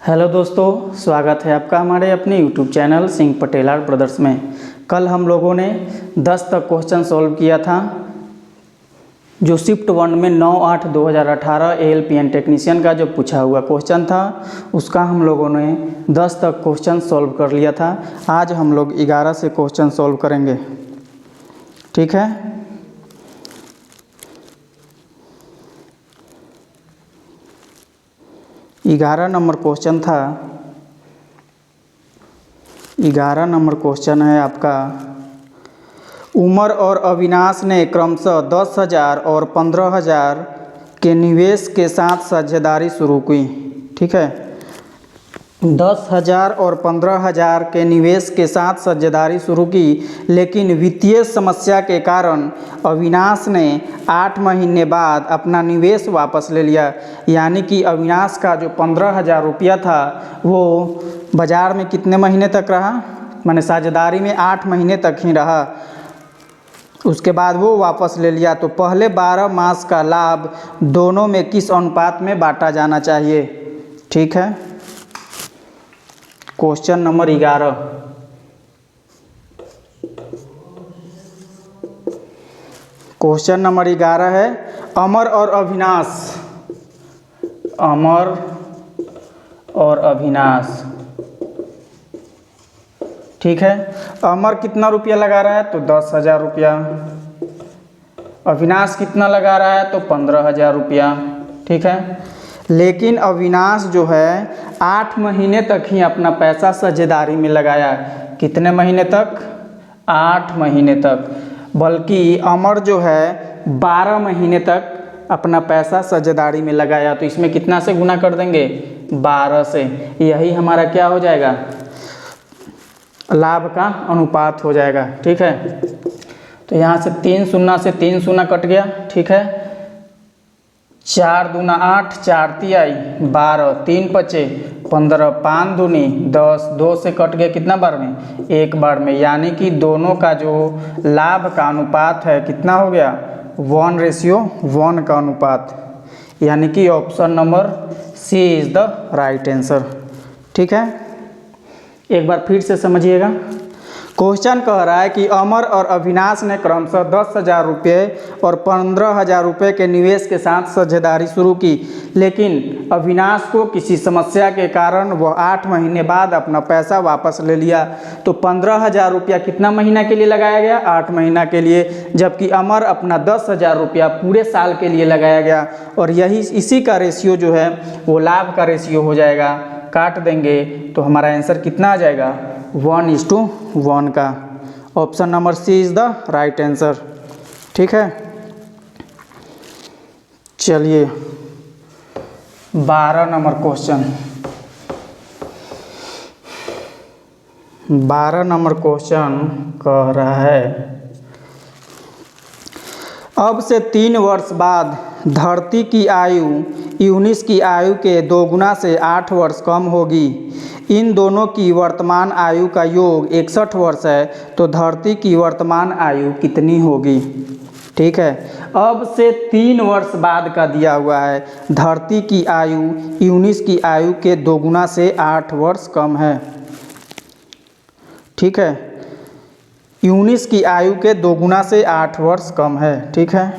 Hello दोस्तों, स्वागत है आपका हमारे अपने YouTube channel Singh Patel art brothers में। कल हम लोगों ने 10 तक क्वेश्चन सॉल्व किया था, जो शिफ्ट 1 में 9/8/2018 ALPN टेक्नीशियन का जो पूछा हुआ क्वेश्चन था उसका हम लोगों ने 10 तक क्वेश्चन सॉल्व कर लिया था। आज हम लोग 11 से क्वेश्चन सॉल्व करेंगे, ठीक है। ग्यारह नंबर क्वेश्चन है आपका। उमर और अविनाश ने क्रमशः 10,000 और 15,000 के निवेश के साथ साझेदारी शुरू की, ठीक है। 10,000 और 15,000 के निवेश के साथ साझेदारी शुरू की, लेकिन वित्तीय समस्या के कारण अविनाश ने 8 महीने बाद अपना निवेश वापस ले लिया। यानी कि अविनाश का जो 15,000 रुपया था वो बाज़ार में कितने महीने तक रहा, माने साझेदारी में 8 महीने तक ही रहा। उसके बाद वो वापस ले लिया। तो पहले 12 मास का लाभ दोनों में किस अनुपात में बांटा जाना चाहिए, ठीक है। Question number 11। क्वेश्चन नंबर 11 है, अमर और अविनाश, ठीक है। अमर कितना रुपया लगा रहा है तो 10,000 रुपया, अविनाश कितना लगा रहा है तो 15,000 रुपया, ठीक है। लेकिन अविनाश जो है 8 महीने तक ही अपना पैसा साझेदारी में लगाया। कितने महीने तक? 8 महीने तक। बल्कि अमर जो है 12 महीने तक अपना पैसा साझेदारी में लगाया। तो इसमें कितना से गुना कर देंगे? 12 से। यही हमारा क्या हो जाएगा? लाभ का अनुपात हो जाएगा, ठीक है। तो यहाँ से 3 शून्य से 3 शून्य कट गया, ठीक है। 4 दूना 8, 4 तिहाई 12, 3 बचे 15, 5 दूनी 10, 2 से कट गया कितना बार में? एक बार में। यानी कि दोनों का जो लाभ का अनुपात है कितना हो गया? 1:1 का अनुपात। यानी कि option number C is the right answer, ठीक है। एक बार फिर से समझिएगा। क्वेश्चन कह रहा है कि अमर और अविनाश ने क्रमशः 10,000 रुपये और 15,000 रुपये के निवेश के साथ साझेदारी शुरू की, लेकिन अविनाश को किसी समस्या के कारण वह 8 महीने बाद अपना पैसा वापस ले लिया। तो 15,000 रुपया कितना महीना के लिए लगाया गया? 8 महीना के लिए। जबकि अमर अपना 10,000 रुपया पूरे साल के लिए लगाया गया। और इसी का रेशियो जो है वो लाभ का रेशियो हो जाएगा। काट देंगे तो हमारा आंसर कितना आ जाएगा? 1:1 का। Option number C is the right answer, ठीक है। चलिए 12 नंबर क्वेश्चन। 12 नंबर क्वेश्चन कह रहा है, अब से 3 वर्ष बाद धरती की आयु यूनिस की आयु के 2 गुना से 8 वर्ष कम होगी। इन दोनों की वर्तमान आयु का योग 61 वर्ष है। तो धरती की वर्तमान आयु कितनी होगी, ठीक है। अब से 3 वर्ष बाद का दिया हुआ है। धरती की आयु यूनिस की आयु के 2 गुना से 8 वर्ष कम है, ठीक है। यूनिस की आयु के 2 गुना से 8 वर्ष कम है, ठीक है।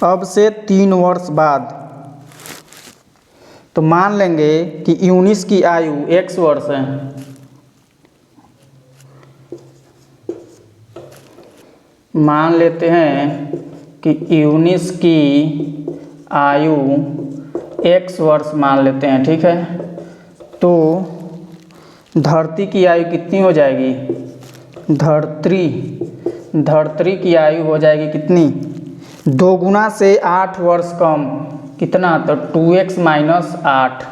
अब से 3 वर्ष बाद, तो मान लेंगे कि यूनिस की आयु x वर्ष है। मान लेते हैं कि यूनिस की आयु x वर्ष मान लेते हैं, ठीक है। तो धरती की आयु कितनी हो जाएगी? धरती की आयु हो जाएगी कितनी? 2 गुना से 8 वर्ष कम। कितना? तो 2x - 8।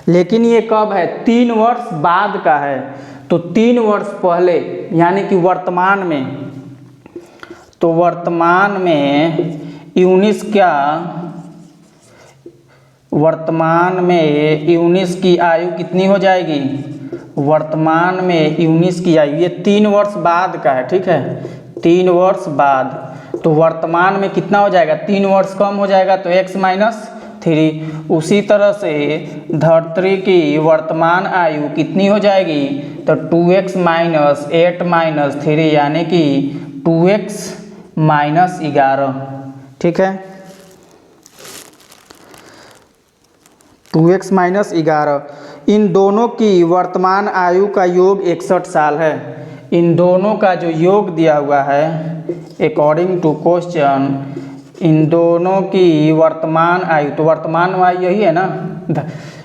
लेकिन ये कब है? 3 वर्ष बाद का है। तो 3 वर्ष पहले यानी कि वर्तमान में, तो वर्तमान में यूनिस की आयु कितनी हो जाएगी? वर्तमान में यूनिस की आयु, ये 3 वर्ष बाद का है, ठीक है। 3 वर्ष बाद, तो वर्तमान में कितना हो जाएगा? 3 वर्ष कम हो जाएगा तो x - 3। उसी तरह से धरित्री की वर्तमान आयु कितनी हो जाएगी, तो 2x माइनस 8 माइनस 3 यानी कि 2x माइनस 11। ठीक है, 2x माइनस 11। इन दोनों की वर्तमान आयु का योग 61 साल है। इन दोनों का जो योग दिया हुआ है अकॉर्डिंग टू क्वेश्चन, इन दोनों की वर्तमान आयु, तो वर्तमान आयु यही है ना,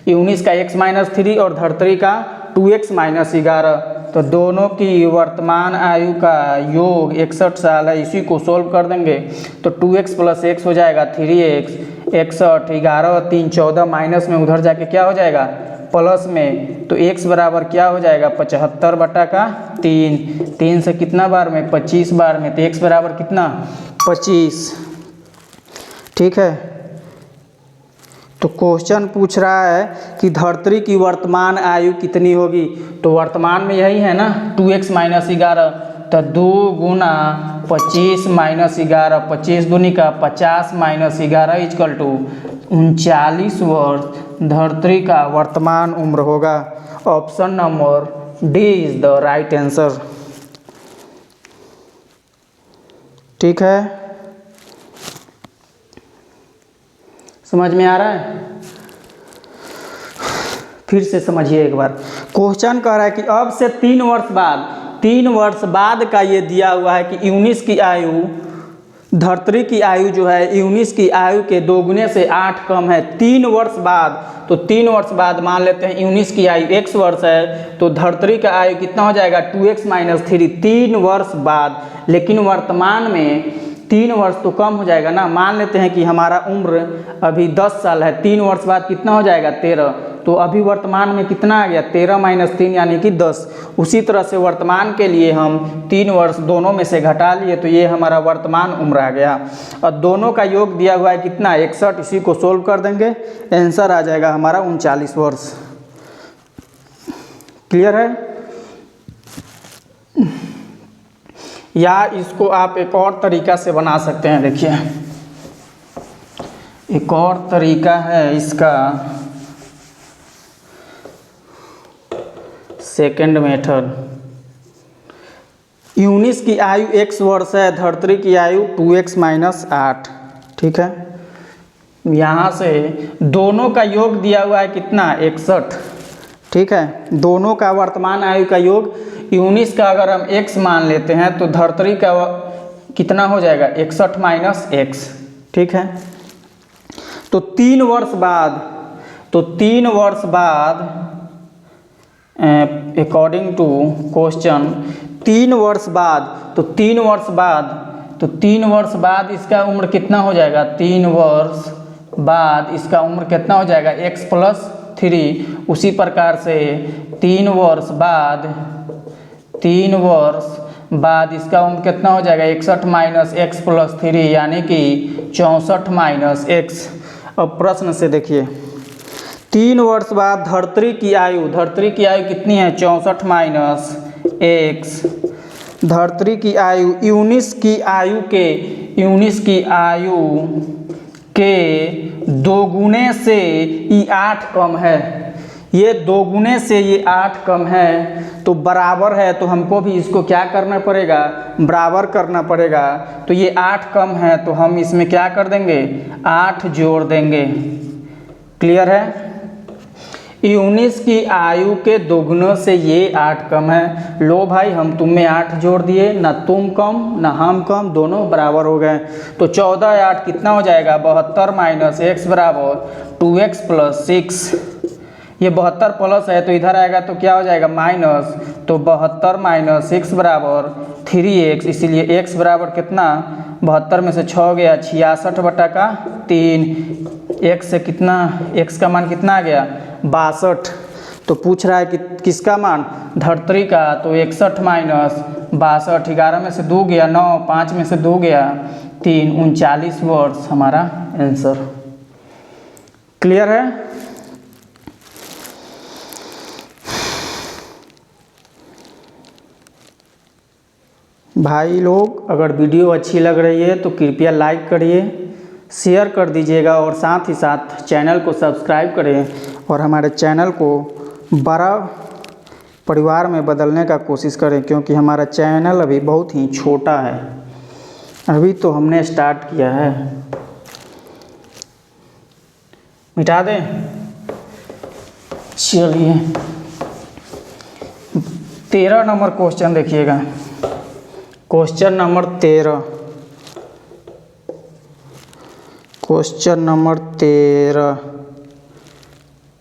19 का x माइनस 3 और धरित्री का 2x माइनस 11, तो दोनों की वर्तमान आयु का योग 61 साल है। इसी को सोल्व कर देंगे तो 2x प्लस x हो जाएगा 3x, 61, 11, 3, 14, माइनस में उधर जाके क्या हो जाएगा प्लस में, तो x बराबर क्या हो जाएगा 75 बटा का 3, 3 से कितना बार में 25 बार में, तो x बराबर कितना 25। ठीक है, तो क्वेश्चन पूछ रहा है कि धरित्री की वर्तमान आयु कितनी होगी, तो वर्तमान में यही है ना 2x माइनस 11, तो 2 गुना 25 माइनस 11, 25 दूनी का 50 माइनस 11 इक्वल टू 39 वर्ष धरित्री का वर्तमान उम्र होगा। Option number D is the right answer. ठीक है, समझ में आ रहा है? फिर से समझिए एक बार। क्वेश्चन कह रहा है कि अब से 3 वर्ष बाद का ये दिया हुआ है कि 19 की आयु, धरित्री की आयु जो है 19 की आयु के 2 गुने से 8 कम है। 3 वर्ष बाद, तो 3 वर्ष बाद मान लेते हैं 19 की आयु x वर्ष है, तो धरित्री का आयु कितना हो जाएगा 2x माइनस 3, 3 वर्ष बाद। लेकिन वर्तमान में 3 वर्ष तो कम हो जाएगा ना, मान लेते हैं कि हमारा उम्र अभी 10 साल है, 3 वर्ष बाद कितना हो जाएगा 13, तो अभी वर्तमान में कितना आ गया 13 माइनस 3 यानी कि 10। उसी तरह से वर्तमान के लिए हम 3 वर्ष दोनों में से घटा लिए, तो ये हमारा वर्तमान उम्र आ गया। और दोनों का योग दिया हुआ है कितना 61, इसी को सोल्व कर देंगे, आंसर आ जाएगा हमारा 39 वर्ष। क्लियर है? या इसको आप एक और तरीका से बना सकते हैं। देखिए एक और तरीका है इसका, सेकंड मेथड। 19 की आयु x वर्ष है, धरित्री की आयु 2x माइनस 8। ठीक है, यहाँ से दोनों का योग दिया हुआ है कितना 61। ठीक है, दोनों का वर्तमान आयु का योग 19 का अगर हम x मान लेते हैं तो धरित्री का कितना हो जाएगा 61 माइनस x। ठीक है, तो 3 वर्ष बाद अकॉर्डिंग टू क्वेश्चन 3 वर्ष बाद, तो 3 वर्ष बाद इसका उम्र कितना हो जाएगा, 3 वर्ष बाद इसका उम्र कितना हो जाएगा x प्लस 3। उसी प्रकार से 3 वर्ष बाद इसका उम्र कितना हो जाएगा 61 माइनस x प्लस 3 यानी कि 64 माइनस x। अब प्रश्न से देखिए, 3 वर्ष बाद धरित्री की आयु कितनी है 64 माइनस x। धरित्री की आयु 19 की आयु के 2 गुने से ये 8 कम है, ये 2 गुने से ये 8 कम है, तो बराबर है, तो हमको भी इसको क्या करना पड़ेगा बराबर करना पड़ेगा। तो ये 8 कम है तो हम इसमें क्या कर देंगे 8 जोड़ देंगे। क्लियर है? 19 की आयु के 2 गुणों से ये 8 कम है। लो भाई, हम तुम में 8 जोड़ दिए, ना तुम कम ना हम कम, दोनों बराबर हो गए। तो 14 8 कितना हो जाएगा 72 माइनस x बराबर 2x प्लस 6। ये 72 प्लस है तो इधर आएगा तो क्या हो जाएगा माइनस, तो 72 माइनस 6 बराबर 3x। इसीलिए x बराबर कितना 72 में से 6 गया 66 बटा का 3। x से कितना, x का मान कितना आ गया 62। तो पूछ रहा है कि किसका मान धरित्री का, तो 61 माइनस 62, 11 में से 2 गया 9, 5 में से 2 गया 3, 39 वर्ष हमारा आंसर। क्लियर है? भाई लोग, अगर वीडियो अच्छी लग रही है तो कृपया लाइक करिए, शेयर कर दीजिएगा और साथ ही साथ चैनल को सब्सक्राइब करें और हमारे चैनल को बड़ा परिवार में बदलने का कोशिश करें, क्योंकि हमारा चैनल अभी बहुत ही छोटा है, अभी तो हमने स्टार्ट किया है। मिटा दें। चलिए 13 नंबर क्वेश्चन देखिएगा। क्वेश्चन नंबर 13, क्वेश्चन नंबर 13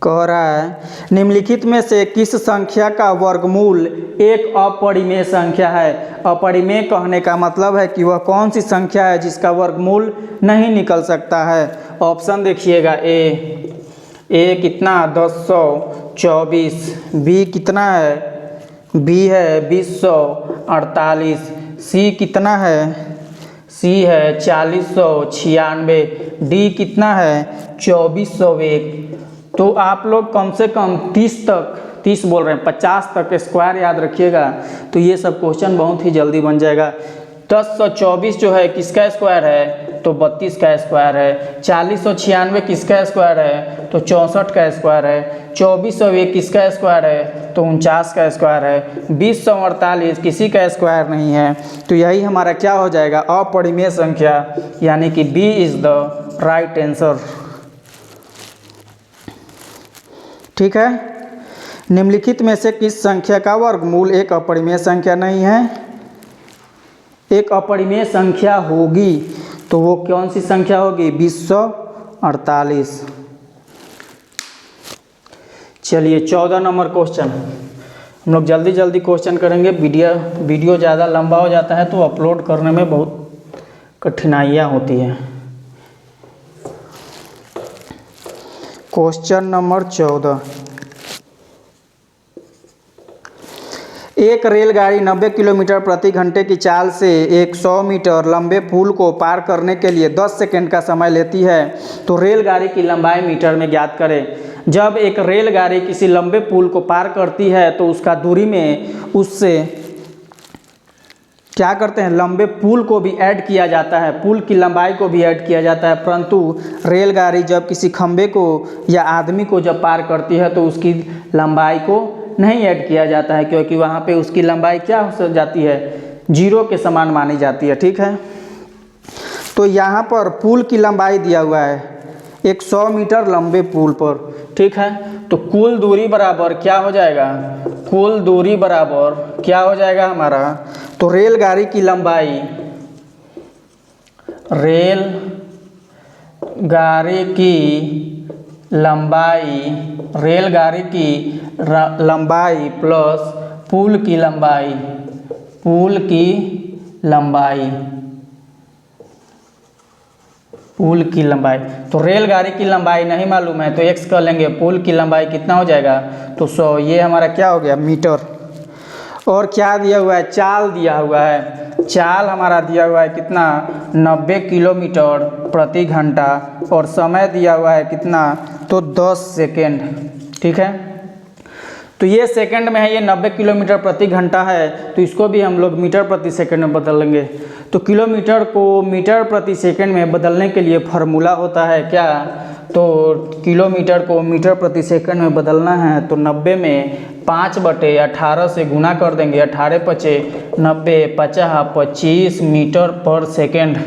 कह रहा है निम्नलिखित में से किस संख्या का वर्गमूल एक अपरिमेय संख्या है। अपरिमेय कहने का मतलब है कि वह कौन सी संख्या है जिसका वर्गमूल नहीं निकल सकता है। ऑप्शन देखिएगा, ए कितना 1024, बी कितना है, बी है 2048, सी कितना है, सी है 4096, डी कितना है 2401। तो आप लोग कम से कम 30 बोल रहे हैं 50 तक स्क्वायर याद रखिएगा, तो ये सब क्वेश्चन बहुत ही जल्दी बन जाएगा। 1024 जो है किसका स्क्वायर है, तो 32 का स्क्वायर है। 4096 किसका स्क्वायर है, तो 64 का स्क्वायर है। 2401 किसका स्क्वायर है, तो 49 का स्क्वायर है। 2048 किसी का स्क्वायर नहीं है, तो यही हमारा क्या हो जाएगा, अपरिमेय संख्या, यानी कि B is the right answer. ठीक है। निम्नलिखित में से किस संख्या का वर्गमूल एक अपरिमेय संख्या नहीं है। एक अपरिमेय संख्या होगी तो वो कौन सी संख्या होगी, 2048। चलिए 14 नंबर क्वेश्चन, हम लोग जल्दी जल्दी क्वेश्चन करेंगे। वीडियो ज़्यादा लंबा हो जाता है तो अपलोड करने में बहुत कठिनाइयाँ होती हैं। क्वेश्चन नंबर 14, एक रेलगाड़ी 90 किलोमीटर प्रति घंटे की चाल से एक 100 मीटर लंबे पुल को पार करने के लिए 10 सेकंड का समय लेती है, तो रेलगाड़ी की लंबाई मीटर में ज्ञात करें। जब एक रेलगाड़ी किसी लंबे पुल को पार करती है तो उसका दूरी में उससे क्या करते हैं, लंबे पुल को भी ऐड किया जाता है, पुल की लंबाई को भी ऐड किया जाता है। परंतु रेलगाड़ी जब किसी खंबे को या आदमी को जब पार करती है तो उसकी लंबाई को नहीं ऐड किया जाता है, क्योंकि वहाँ पे उसकी लंबाई क्या हो जाती है, 0 के समान मानी जाती है। ठीक है। तो यहाँ पर पुल की लंबाई दिया हुआ है 100 मीटर लंबे पुल पर। ठीक है। तो कुल दूरी बराबर क्या हो जाएगा, कुल दूरी बराबर क्या हो जाएगा हमारा, तो रेलगाड़ी की लंबाई, रेलगाड़ी की लंबाई प्लस पुल की लंबाई, पुल की लंबाई। तो रेलगाड़ी की लंबाई नहीं मालूम है तो x कर लेंगे, पुल की लंबाई कितना हो जाएगा, तो 100, ये हमारा क्या हो गया, मीटर। और क्या दिया हुआ है, चाल दिया हुआ है, चाल हमारा दिया हुआ है कितना, 90 किलोमीटर प्रति घंटा, और समय दिया हुआ है कितना, तो 10 सेकेंड। ठीक है। तो ये सेकंड में है, ये 90 किलोमीटर प्रति घंटा है, तो इसको भी हम लोग मीटर प्रति सेकंड में बदल लेंगे। तो किलोमीटर को मीटर प्रति सेकंड में बदलने के लिए फार्मूला होता है क्या, तो किलोमीटर को मीटर प्रति सेकंड में बदलना है तो 90 में 5/18 से गुना कर देंगे, 18 पचे 90, 50 25 मीटर पर सेकंड।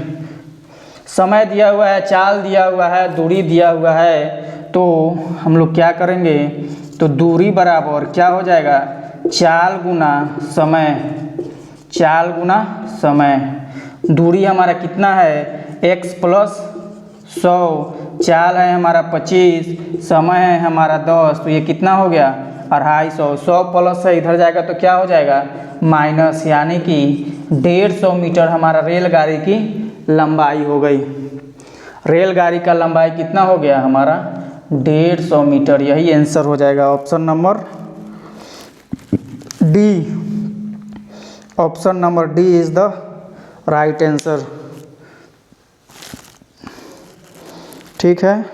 समय दिया हुआ है, चाल दिया हुआ है, दूरी दिया हुआ है, तो हम लोग क्या करेंगे, तो दूरी बराबर क्या हो जाएगा, चाल गुना समय, चाल गुना समय। दूरी हमारा कितना है, x प्लस 100, चाल है हमारा 25, समय है हमारा 10, तो ये कितना हो गया 250। 100 प्लस है इधर जाएगा तो क्या हो जाएगा माइनस, यानी कि 150 मीटर हमारा रेलगाड़ी की लंबाई हो गई। रेलगाड़ी का लंबाई कितना हो गया हमारा 150 मीटर, यही आंसर हो जाएगा option number D. Option number D is the right answer. ठीक है।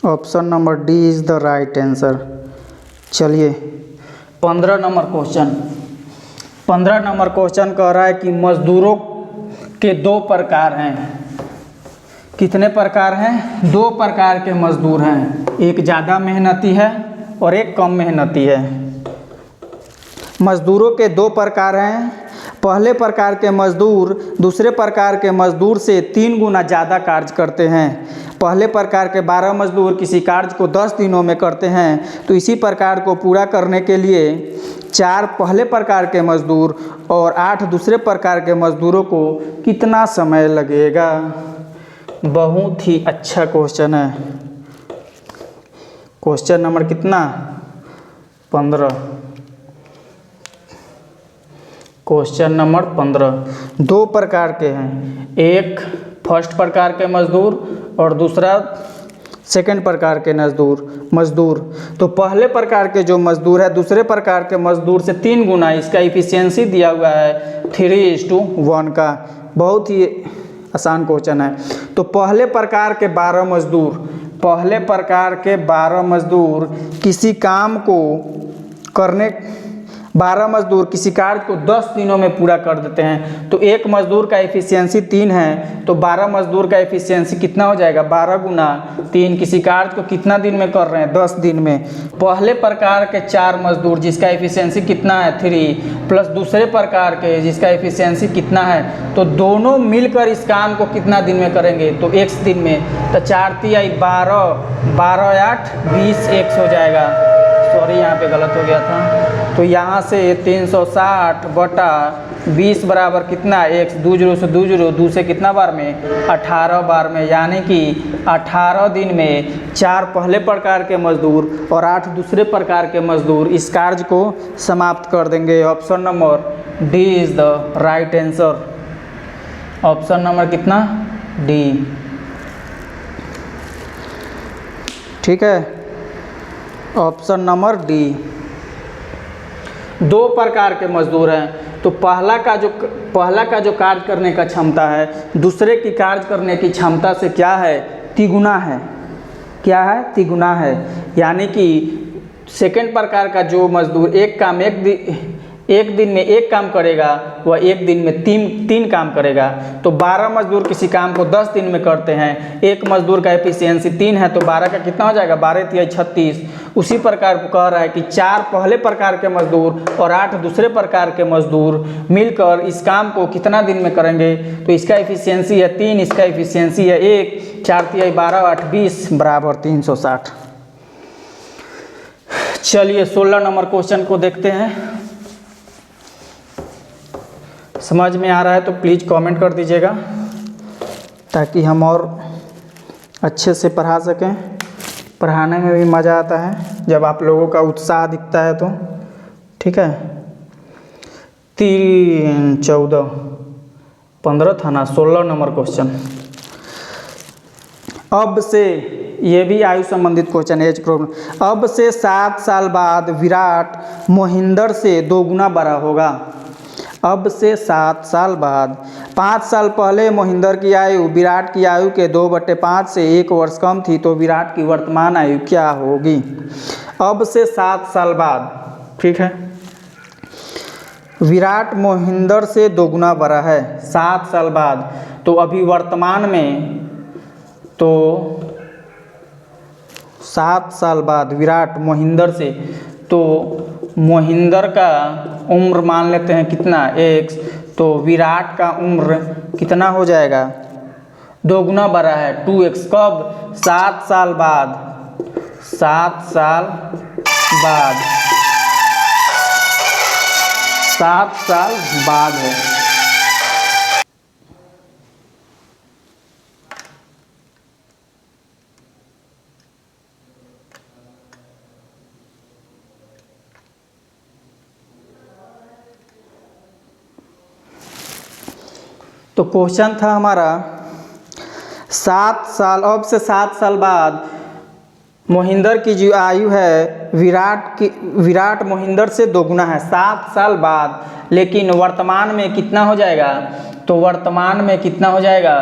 Option number D is the right answer. चलिए 15 नंबर क्वेश्चन, 15 नंबर क्वेश्चन कह रहा है कि मजदूरों के 2 प्रकार हैं। कितने प्रकार हैं? 2 प्रकार के मजदूर हैं, एक ज़्यादा मेहनती है और एक कम मेहनती है। मजदूरों के 2 प्रकार हैं। पहले प्रकार के मजदूर दूसरे प्रकार के मजदूर से 3 गुना ज़्यादा कार्य करते हैं। पहले प्रकार के 12 मजदूर किसी कार्य को 10 दिनों में करते हैं, तो इसी प्रकार को पूरा करने के लिए 4 पहले प्रकार के मजदूर और 8 दूसरे प्रकार के मजदूरों को कितना समय लगेगा? बहुत ही अच्छा क्वेश्चन है। क्वेश्चन नंबर कितना? 15। क्वेश्चन नंबर 15 2 प्रकार के हैं, एक फर्स्ट प्रकार के मजदूर और दूसरा सेकंड प्रकार के मजदूर। तो पहले प्रकार के जो मजदूर है दूसरे प्रकार के मजदूर से 3 गुना, इसका इफिशियंसी दिया हुआ है 3:1 का। बहुत ही आसान क्वेश्चन है। तो पहले प्रकार के 12 मजदूर किसी काम को करने 12 मजदूर किसी कार्य को 10 दिनों में पूरा कर देते हैं। तो एक मजदूर का एफिशिएंसी 3 है, तो 12 मजदूर का एफिशिएंसी कितना हो जाएगा? 12 गुना 3। किसी कार्य को कितना दिन में कर रहे हैं? 10 दिन में। पहले प्रकार के 4 मजदूर जिसका एफिशिएंसी कितना है? 3 प्लस दूसरे प्रकार के जिसका एफिशिएंसी कितना है? तो दोनों मिलकर इस काम को कितना दिन में करेंगे? तो 1 दिन में। तो 4 तिहाई 12, 12 8 20 1 हो जाएगा। सॉरी यहाँ पे गलत हो गया था। तो यहाँ से 360 बटा 20 बराबर कितना? x 2 0 से 2 0 2 से कितना बार में? 18 बार में। यानी कि 18 दिन में 4 पहले प्रकार के मजदूर और 8 दूसरे प्रकार के मजदूर इस कार्य को समाप्त कर देंगे। Option number D is the right answer. Option number कितना? डी। ठीक है, ऑप्शन नंबर डी। 2 प्रकार के मजदूर हैं। तो पहला का जो कार्य करने का क्षमता है दूसरे की कार्य करने की क्षमता से क्या है? तिगुना है। क्या है? तिगुना है। यानी कि सेकंड प्रकार का जो मजदूर एक दिन में 1 काम करेगा वह 1 दिन में 3 काम करेगा। तो 12 मजदूर किसी काम को 10 दिन में करते हैं, एक मजदूर का एफिशिएंसी 3 है, तो 12 का कितना हो जाएगा? 12 तिहाई 36। उसी प्रकार को कह रहा है कि 4 पहले प्रकार के मजदूर और 8 दूसरे प्रकार के मजदूर मिलकर इस काम को कितना दिन में करेंगे? तो इसका एफिशिएंसी है 3, इसका एफिशिएंसी है 1, 4 तिहाई 12 8 20 बराबर 360। चलिए 16 नंबर क्वेश्चन को देखते हैं। समझ में आ रहा है तो प्लीज़ कमेंट कर दीजिएगा ताकि हम और अच्छे से पढ़ा सकें। पढ़ाने में भी मज़ा आता है जब आप लोगों का उत्साह दिखता है तो। ठीक है, 3 14 15 था ना। 16 नंबर क्वेश्चन। अब से, ये भी आयु संबंधित क्वेश्चन, एज प्रॉब्लम। अब से 7 साल बाद विराट मोहिंदर से 2 गुना बड़ा होगा। अब से 7 साल बाद। 5 साल पहले मोहिंदर की आयु विराट की आयु के 2/5 से 1 वर्ष कम थी, तो विराट की वर्तमान आयु क्या होगी? अब से 7 साल बाद। ठीक है, विराट मोहिंदर से 2 गुना बड़ा है 7 साल बाद। तो अभी वर्तमान में, तो 7 साल बाद विराट मोहिंदर से, तो मोहिंदर का उम्र मान लेते हैं कितना? x। तो विराट का उम्र कितना हो जाएगा? 2 गुना बड़ा है 2x। कब? 7 साल बाद। 7 साल बाद। 7 साल बाद है। तो क्वेश्चन था हमारा 7 साल, अब से 7 साल बाद मोहिंदर की जो आयु है विराट मोहिंदर से 2 गुना है 7 साल बाद। लेकिन वर्तमान में कितना हो जाएगा? तो वर्तमान में कितना हो जाएगा?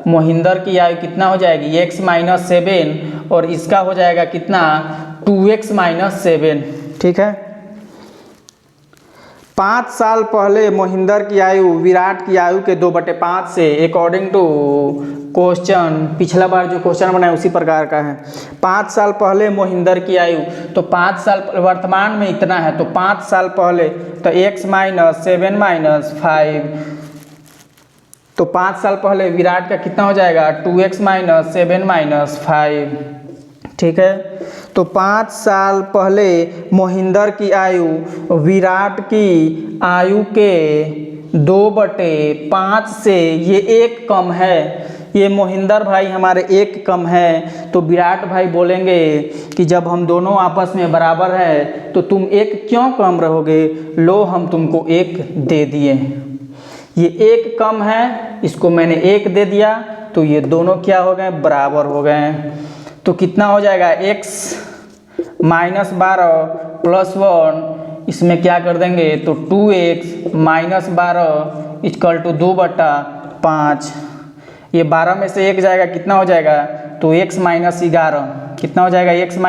मोहिंदर की आयु कितना हो जाएगी? x - 7 और इसका हो जाएगा कितना? 2x - 7। ठीक है, 5 साल पहले मोहिंदर की आयु विराट की आयु के 2/5 से अकॉर्डिंग टू क्वेश्चन, पिछला बार जो क्वेश्चन बनाया उसी प्रकार का है। 5 साल पहले मोहिंदर की आयु, तो 5 साल वर्तमान में इतना है, तो 5 साल पहले तो x - 7 - 5, तो 5 साल पहले विराट का कितना हो जाएगा 2x - 7 - 5, ठीक है। तो 5 साल पहले मोहिंदर की आयु विराट की आयु के 2/5 से ये 1 कम है, ये मोहिंदर भाई हमारे 1 कम है, तो विराट भाई बोलेंगे कि जब हम दोनों आपस में बराबर है तो तुम 1 क्यों कम रहोगे, लो हम तुमको 1 दे दिए। ये 1 कम है, इसको मैंने 1 दे दिया, तो ये दोनों क्या हो गए, बराबर हो गए। तो कितना हो जाएगा x - 12 + 1, इसमें क्या कर देंगे तो 2x - 12 = 2/5। ये 12 में से 1 जाएगा, कितना हो जाएगा तो x - 11, कितना हो जाएगा x -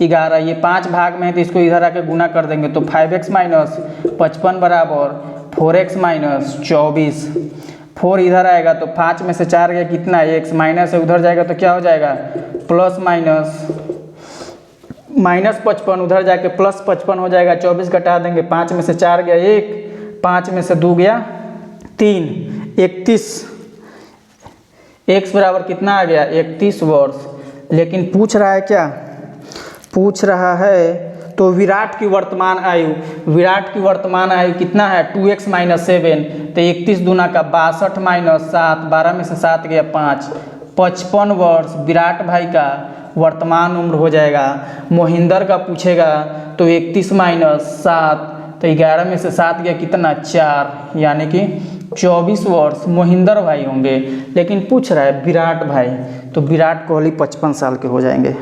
11। ये 5 भाग में है तो इसको इधर आके गुना कर देंगे, तो 5x - 55 बराबर 4x - 24। 4 इधर आएगा तो 5 में से 4 गया, कितना है x, माइनस है उधर जाएगा तो क्या हो जाएगा प्लस माइनस 55 उधर जाके प्लस 55 हो जाएगा, 24 घटा देंगे, 5 में से 4 गया 1, 5 में से 2 गया 3, 31, x बराबर कितना आ गया 31 वर्ष। लेकिन पूछ रहा है क्या, पूछ रहा है तो विराट की वर्तमान आयु, विराट की वर्तमान आयु कितना है 2x - 7, तो 31 दूना का 62 - 7, 12 में से 7 गया 5, 55 वर्ष विराट भाई का वर्तमान उम्र हो जाएगा। मोहिंदर का पूछेगा तो 31 - 7, तो 11 में से 7 गया कितना 4, यानी कि 24 वर्ष मोहिंदर भाई होंगे। लेकिन पूछ रहा है विराट भाई, तो विराट कोहली 55 साल के हो जाएंगे।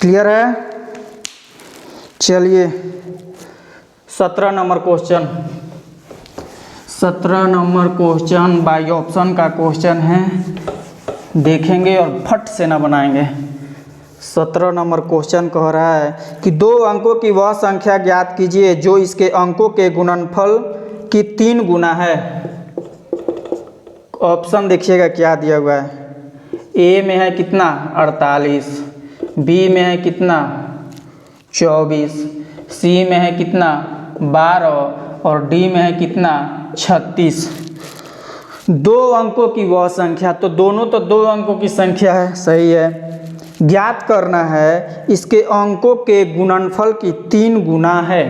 क्लियर है। चलिए 17 number question, 17 number question by option का क्वेश्चन है, देखेंगे और फट से ना बनाएंगे। 17 नंबर क्वेश्चन कह रहा है कि 2 अंकों की वह संख्या ज्ञात कीजिए जो इसके अंकों के गुणनफल की 3 गुना है। ऑप्शन देखिएगा क्या दिया हुआ है, ए में है कितना 48, बी में है कितना 24, सी में है कितना 12 और डी में है कितना 36। 2 अंकों की वह संख्या, तो दोनों तो 2 अंकों की संख्या है, सही है। ज्ञात करना है इसके अंकों के गुणनफल की 3 गुना है,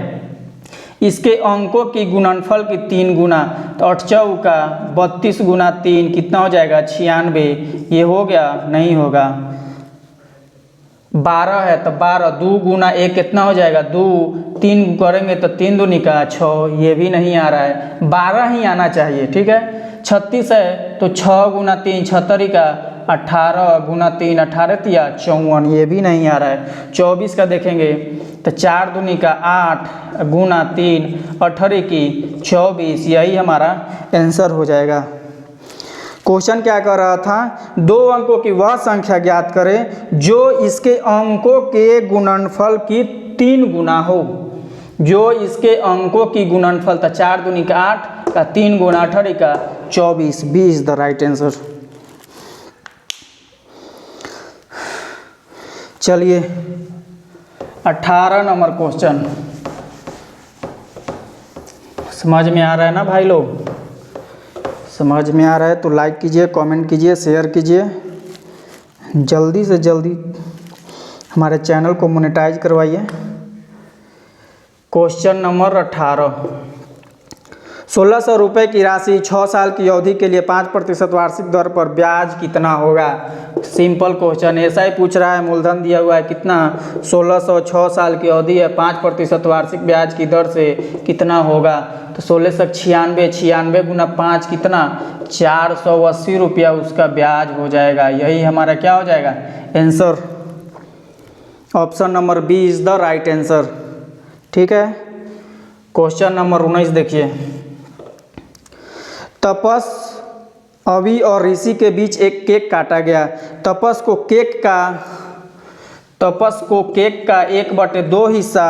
इसके अंकों की गुणनफल की 3 गुना, तो 8 चौका 32 गुना 3 कितना हो जाएगा 96, ये हो गया नहीं होगा। 12 है तो 12, 2 गुना 1 कितना हो जाएगा 2, 3 करेंगे तो 3 दूनी का 6, ये भी नहीं आ रहा है, 12 ही आना चाहिए, ठीक है। 36 है तो 6 गुना 3 76 का 18 गुना 3 18 तिया 54, ये भी नहीं आ रहा है। 24 का देखेंगे तो 4 दूनी का 8 गुना 3 18 की 24, यही हमारा आंसर हो जाएगा। क्वेश्चन क्या कर रहा था, 2 अंकों की वह संख्या ज्ञात करें जो इसके अंकों के गुणनफल की 3 गुना हो, जो इसके अंकों की गुणनफल था 4 दूनी का 8 का 3 गुना 18 का 24, B is the right answer. चलिए 18 नंबर क्वेश्चन, समझ में आ रहा है ना भाई लोग, समझ में आ रहा है तो लाइक कीजिए, कमेंट कीजिए, शेयर कीजिए, जल्दी से जल्दी हमारे चैनल को मोनेटाइज करवाइए। क्वेश्चन नंबर 18, 1600 रुपये की राशि 6 साल की अवधि के लिए 5% वार्षिक दर पर ब्याज कितना होगा। सिंपल क्वेश्चन, ऐसा ही पूछ रहा है, मूलधन दिया हुआ है कितना 1600, 6 साल की अवधि है, 5% वार्षिक ब्याज की दर से कितना होगा, तो 1696, 96 गुना 5 कितना 480 रुपया उसका ब्याज हो जाएगा, यही हमारा क्या हो जाएगा answer. Option number B is the right answer, ठीक है। क्वेश्चन नंबर 19 देखिए, तपस, अवि और ऋषि के बीच एक केक काटा गया। तपस को केक का 1/2 हिस्सा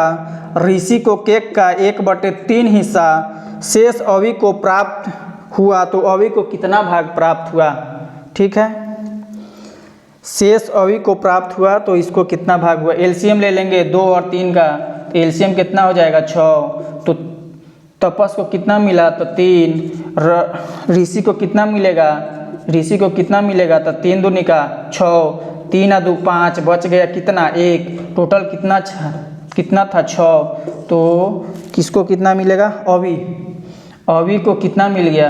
ऋषि को केक का 1/3 हिस्सा शेष अवि को प्राप्त हुआ तो अवि को कितना भाग प्राप्त हुआ। ठीक है, शेष अवि को प्राप्त हुआ तो इसको कितना भाग हुआ। एलसीएम ले लेंगे 2 और 3 का, तो एलसीएम कितना हो जाएगा 6। तो तपस को कितना मिला तो 3। ऋषि को कितना मिलेगा, ऋषि को कितना मिलेगा तो 3 दूनी का 6, 3 2 5, बच गया कितना 1। टोटल कितना था 6। तो किसको कितना मिलेगा, अवि। अवि को कितना मिल गया,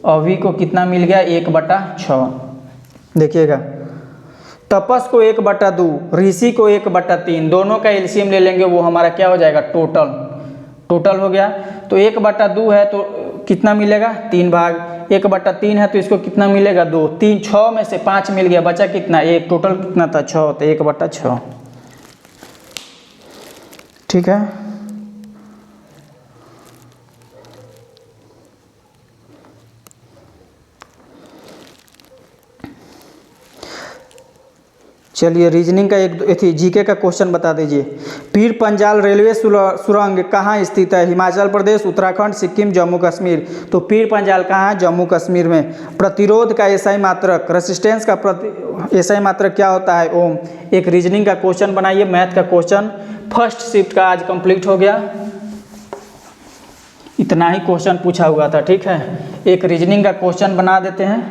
अवि को कितना मिल गया 1/6। देखिएगा, तपस को 1/2, ऋषि को 1/3, दोनों का एलसीएम ले लेंगे, वो हमारा क्या हो जाएगा टोटल हो गया। तो 1/2 है तो कितना मिलेगा 3 भाग, 1/3 है तो इसको कितना मिलेगा 2, 3, 6 में से 5 मिल गया, बचा कितना 1। टोटल कितना था 6, तो 1/6। ठीक है, चलिए रीजनिंग का एक जीके का क्वेश्चन बता दीजिए। पीर पंजाल रेलवे सुरंग कहाँ स्थित है। हिमाचल प्रदेश, उत्तराखंड, सिक्किम, जम्मू कश्मीर। तो पीर पंजाल कहाँ है, जम्मू कश्मीर में। प्रतिरोध का एसआई मात्रक, रेसिस्टेंस का एसआई मात्रक क्या होता है, ओम। एक रीजनिंग का क्वेश्चन बनाइए, मैथ का क्वेश्चन फर्स्ट शिफ्ट का आज कंप्लीट हो गया। इतना ही क्वेश्चन पूछा हुआ था। ठीक है, एक रीजनिंग का क्वेश्चन बना देते हैं,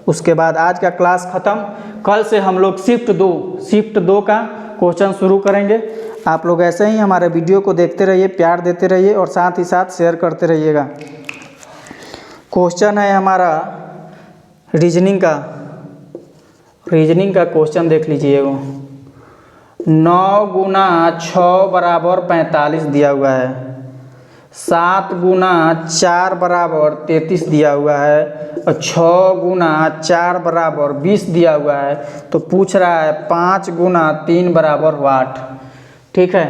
उसके बाद आज का क्लास ख़त्म। कल से हम लोग शिफ्ट 2 का क्वेश्चन शुरू करेंगे। आप लोग ऐसे ही हमारे वीडियो को देखते रहिए, प्यार देते रहिए और साथ ही साथ शेयर करते रहिएगा। क्वेश्चन है हमारा रीजनिंग का क्वेश्चन देख लीजिए। वो 9 गुना 6 बराबर 45 दिया हुआ है, 7 गुना 4 बराबर 33 दिया हुआ है और 6 गुना 4 बराबर 20 दिया हुआ है। तो पूछ रहा है 5 गुना 3 बराबर वाट। ठीक है,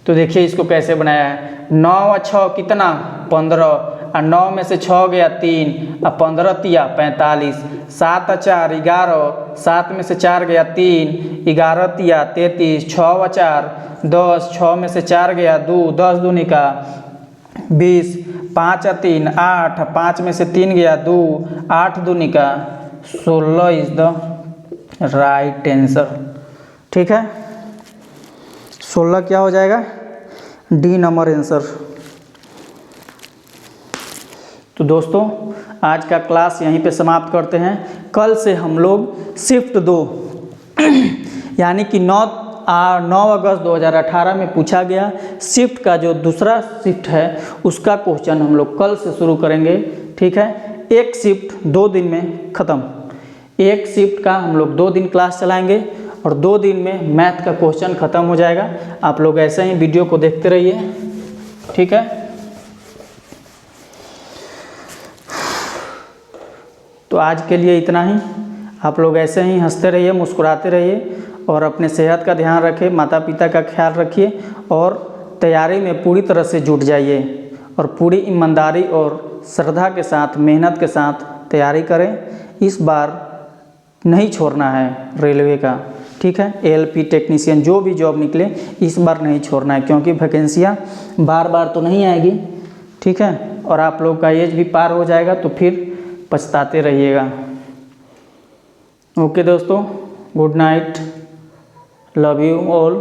तो देखिए इसको कैसे बनाया है। 9 और 6 कितना 15, और 9 में से 6 गया 3 और 15 तिया 45, 7 और 4 11, 7 में से 4 गया 3, 11 तिया 33, 6 और 4 10, 6 में से 4 गया 2, 10 दूनी का 20, 5 और 3 8, 5 में से 3 गया 2, 8 दूनी का 16 इज द राइट आंसर। ठीक है, 16 क्या हो जाएगा, डी नंबर आंसर। तो दोस्तों आज का क्लास यहीं पे समाप्त करते हैं। कल से हम लोग शिफ्ट 2 यानी कि 9 अगस्त 2018 में पूछा गया शिफ्ट का जो दूसरा शिफ्ट है उसका क्वेश्चन हम लोग कल से शुरू करेंगे। ठीक है, एक शिफ्ट 2 दिन में ख़त्म। एक शिफ्ट का हम लोग 2 दिन क्लास चलाएंगे और 2 दिन में मैथ का क्वेश्चन ख़त्म हो जाएगा। आप लोग ऐसे ही वीडियो को देखते रहिए। ठीक है, तो आज के लिए इतना ही। आप लोग ऐसे ही हंसते रहिए, मुस्कुराते रहिए और अपने सेहत का ध्यान रखें, माता पिता का ख्याल रखिए और तैयारी में पूरी तरह से जुट जाइए और पूरी ईमानदारी और श्रद्धा के साथ, मेहनत के साथ तैयारी करें। इस बार नहीं छोड़ना है रेलवे का। ठीक है, एएलपी टेक्नीशियन जो भी जॉब निकले इस बार नहीं छोड़ना है, क्योंकि वैकेंसियाँ बार बार तो नहीं आएगी। ठीक है, और आप लोग का एज भी पार हो जाएगा तो फिर पछताते रहिएगा। ओके दोस्तों, good night, love you all.